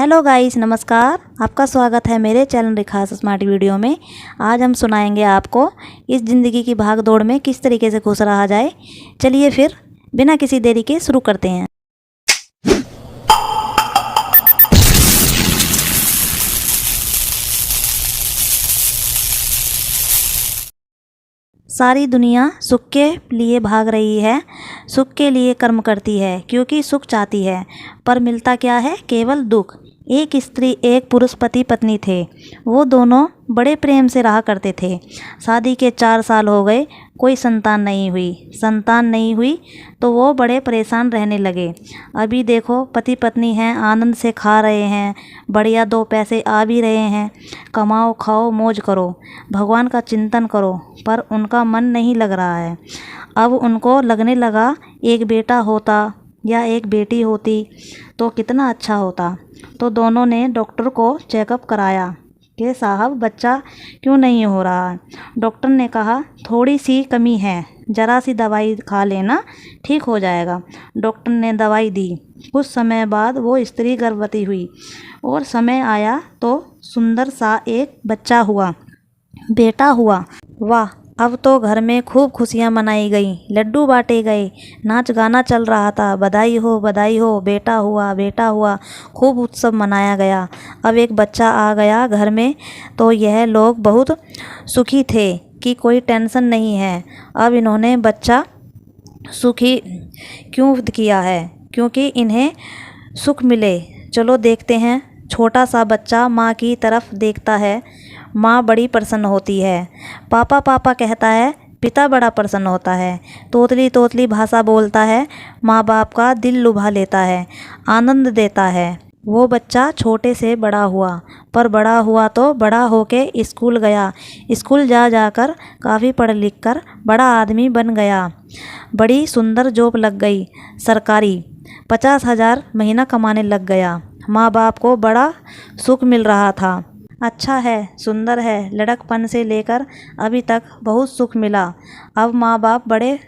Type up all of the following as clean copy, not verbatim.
Hello guys, नमस्कार। आपका स्वागत है मेरे चैनल रिखास स्मार्ट वीडियो में। आज हम सुनाएंगे आपको इस ज़िंदगी की भाग दौड़ में किस तरीके से खुश रहा जाए। चलिए फिर बिना किसी देरी के शुरू करते हैं। सारी दुनिया सुख के लिए भाग रही है, सुख के लिए कर्म करती है क्योंकि सुख चाहती है, पर मिलता क्या है? केवल दुख। एक स्त्री एक पुरुष पति पत्नी थे। वो दोनों बड़े प्रेम से रहा करते थे। शादी के 4 साल हो गए, कोई संतान नहीं हुई तो वो बड़े परेशान रहने लगे। अभी देखो पति पत्नी हैं, आनंद से खा रहे हैं, बढ़िया 2 पैसे आ भी रहे हैं। कमाओ खाओ मौज करो, भगवान का चिंतन करो, पर उनका मन नहीं लग रहा है। अब उनको लगने लगा एक बेटा होता या एक बेटी होती तो कितना अच्छा होता। तो दोनों ने डॉक्टर को चेकअप कराया कि साहब बच्चा क्यों नहीं हो रहा है। डॉक्टर ने कहा थोड़ी सी कमी है, ज़रा सी दवाई खा लेना, ठीक हो जाएगा। डॉक्टर ने दवाई दी। कुछ समय बाद वो स्त्री गर्भवती हुई और समय आया तो सुंदर सा एक बच्चा हुआ, बेटा हुआ। वाह! अब तो घर में खूब खुशियाँ मनाई गई, लड्डू बांटे गए, नाच गाना चल रहा था। बधाई हो, बेटा हुआ, खूब उत्सव मनाया गया। अब एक बच्चा आ गया घर में तो यह लोग बहुत सुखी थे कि कोई टेंशन नहीं है। अब इन्होंने बच्चा सुखी क्यों किया है? क्योंकि इन्हें सुख मिले। चलो देखते हैं। छोटा सा बच्चा माँ की तरफ देखता है, माँ बड़ी प्रसन्न होती है। पापा पापा कहता है, पिता बड़ा प्रसन्न होता है। तोतली तोतली भाषा बोलता है, माँ बाप का दिल लुभा लेता है, आनंद देता है। वो बच्चा छोटे से बड़ा हुआ, पर बड़ा हुआ तो बड़ा होके स्कूल गया। स्कूल जाकर काफ़ी पढ़ लिख कर बड़ा आदमी बन गया। बड़ी सुंदर जॉब लग गई सरकारी, 50,000 महीना कमाने लग गया। माँ बाप को बड़ा सुख मिल रहा था। अच्छा है, सुंदर है, लड़कपन से लेकर अभी तक बहुत सुख मिला। अब माँ बाप बड़े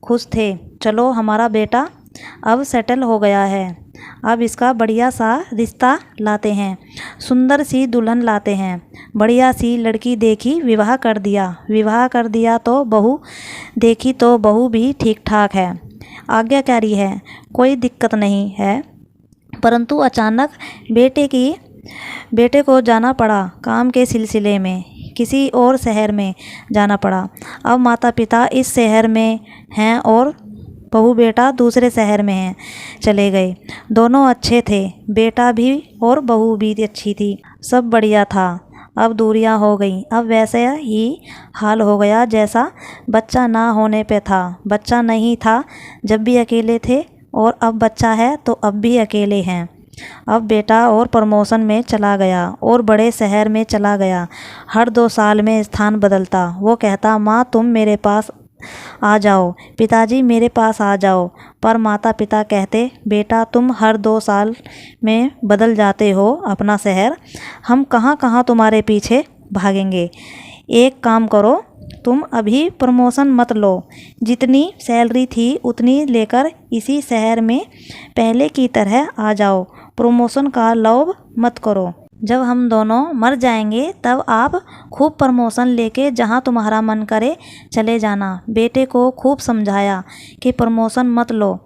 खुश थे। चलो हमारा बेटा अब सेटल हो गया है, अब इसका बढ़िया सा रिश्ता लाते हैं, सुंदर सी दुल्हन लाते हैं। बढ़िया सी लड़की देखी, विवाह कर दिया तो बहू देखी तो बहू भी ठीक ठाक है, आज्ञाकारी है, कोई दिक्कत नहीं है। परंतु अचानक बेटे को जाना पड़ा काम के सिलसिले में, किसी और शहर में जाना पड़ा। अब माता पिता इस शहर में हैं और बहू बेटा दूसरे शहर में हैं, चले गए। दोनों अच्छे थे, बेटा भी और बहू भी अच्छी थी, सब बढ़िया था। अब दूरियां हो गई। अब वैसे ही हाल हो गया जैसा बच्चा ना होने पे था। बच्चा नहीं था जब भी अकेले थे, और अब बच्चा है तो अब भी अकेले हैं। अब बेटा और प्रमोशन में चला गया और बड़े शहर में चला गया। हर 2 साल में स्थान बदलता। वो कहता, माँ तुम मेरे पास आ जाओ, पिताजी मेरे पास आ जाओ। पर माता पिता कहते, बेटा तुम हर 2 साल में बदल जाते हो अपना शहर, हम कहाँ कहाँ तुम्हारे पीछे भागेंगे। एक काम करो, तुम अभी प्रमोशन मत लो, जितनी सैलरी थी उतनी लेकर इसी शहर में पहले की तरह आ जाओ, प्रमोशन का लोभ मत करो। जब हम दोनों मर जाएंगे तब आप खूब प्रमोशन लेके जहाँ तुम्हारा मन करे चले जाना। बेटे को खूब समझाया कि प्रमोशन मत लो,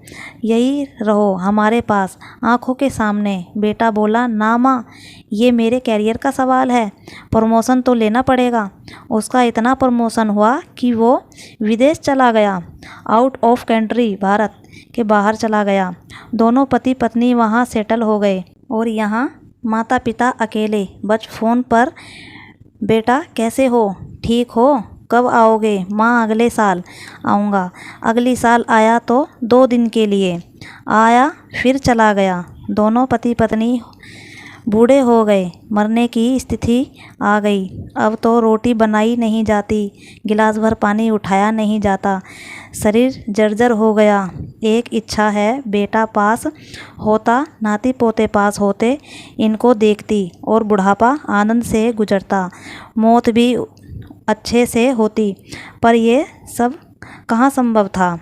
यही रहो हमारे पास आँखों के सामने। बेटा बोला, ना माँ, ये मेरे कैरियर का सवाल है, प्रमोशन तो लेना पड़ेगा। उसका इतना प्रमोशन हुआ कि वो विदेश चला गया, आउट ऑफ कंट्री, भारत के बाहर चला गया। दोनों पति पत्नी वहाँ सेटल हो गए और यहाँ माता पिता अकेले। बस फ़ोन पर, बेटा कैसे हो, ठीक हो, कब आओगे? माँ अगले साल आऊँगा। अगली साल आया तो 2 दिन के लिए आया, फिर चला गया। दोनों पति पत्नी बूढ़े हो गए, मरने की स्थिति आ गई। अब तो रोटी बनाई नहीं जाती, गिलास भर पानी उठाया नहीं जाता, शरीर जर्जर हो गया। एक इच्छा है, बेटा पास होता, नाती पोते पास होते, इनको देखती और बुढ़ापा आनंद से गुजरता, मौत भी अच्छे से होती। पर ये सब कहाँ संभव था।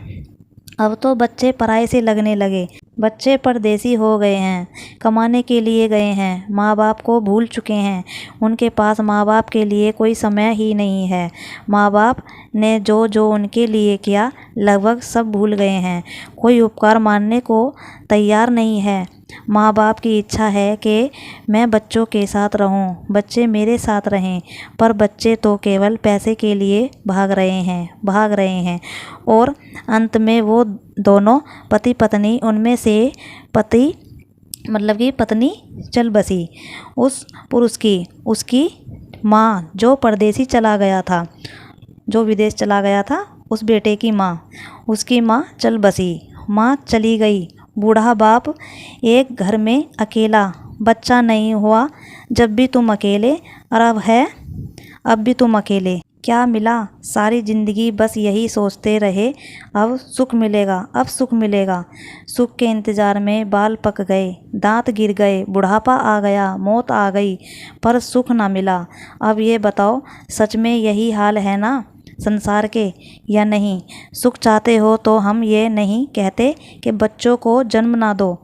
अब तो बच्चे पराये से लगने लगे। बच्चे परदेसी हो गए हैं, कमाने के लिए गए हैं, माँ बाप को भूल चुके हैं। उनके पास माँ बाप के लिए कोई समय ही नहीं है। माँ बाप ने जो जो उनके लिए किया लगभग सब भूल गए हैं। कोई उपकार मानने को तैयार नहीं है। माँ बाप की इच्छा है कि मैं बच्चों के साथ रहूं, बच्चे मेरे साथ रहें, पर बच्चे तो केवल पैसे के लिए भाग रहे हैं। और अंत में वो दोनों पति पत्नी, उनमें से पति मतलब कि पत्नी चल बसी उस पुरुष की, उसकी माँ जो परदेसी चला गया था, जो विदेश चला गया था, उस बेटे की माँ, उसकी माँ चल बसी। माँ चली गई, बूढ़ा बाप एक घर में अकेला, बच्चा नहीं हुआ जब भी तुम अकेले, और अब भी तुम अकेले। क्या मिला? सारी ज़िंदगी बस यही सोचते रहे, अब सुख मिलेगा, अब सुख मिलेगा। सुख के इंतज़ार में बाल पक गए, दांत गिर गए, बुढ़ापा आ गया, मौत आ गई, पर सुख ना मिला। अब ये बताओ, सच में यही हाल है ना संसार के, या नहीं? सुख चाहते हो तो हम ये नहीं कहते कि बच्चों को जन्म ना दो,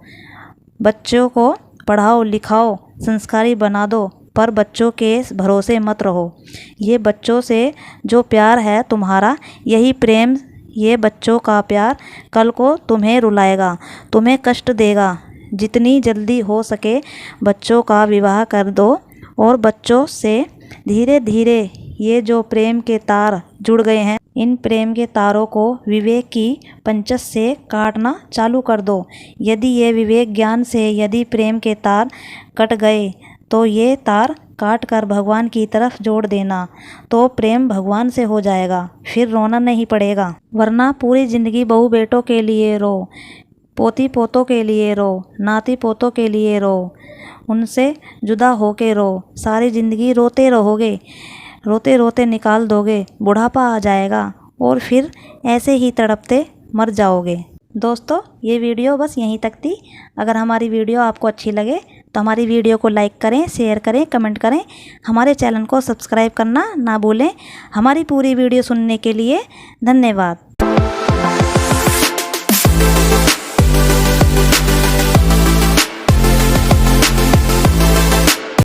बच्चों को पढ़ाओ लिखाओ, संस्कारी बना दो, पर बच्चों के भरोसे मत रहो। ये बच्चों से जो प्यार है तुम्हारा, यही प्रेम, ये बच्चों का प्यार कल को तुम्हें रुलाएगा, तुम्हें कष्ट देगा। जितनी जल्दी हो सके बच्चों का विवाह कर दो, और बच्चों से धीरे धीरे ये जो प्रेम के तार जुड़ गए हैं, इन प्रेम के तारों को विवेक की पंचस से काटना चालू कर दो। यदि ये विवेक ज्ञान से यदि प्रेम के तार कट गए, तो ये तार काट कर भगवान की तरफ जोड़ देना, तो प्रेम भगवान से हो जाएगा, फिर रोना नहीं पड़ेगा। वरना पूरी ज़िंदगी बहू बेटों के लिए रो, पोती पोतों के लिए रो, नाती पोतों के लिए रो, उनसे जुदा होके रो, सारी ज़िंदगी रोते रहोगे, रोते रोते निकाल दोगे, बुढ़ापा आ जाएगा, और फिर ऐसे ही तड़पते मर जाओगे। दोस्तों, ये वीडियो बस यहीं तक थी। अगर हमारी वीडियो आपको अच्छी लगे तो हमारी वीडियो को लाइक करें, शेयर करें, कमेंट करें। हमारे चैनल को सब्सक्राइब करना ना भूलें। हमारी पूरी वीडियो सुनने के लिए धन्यवाद।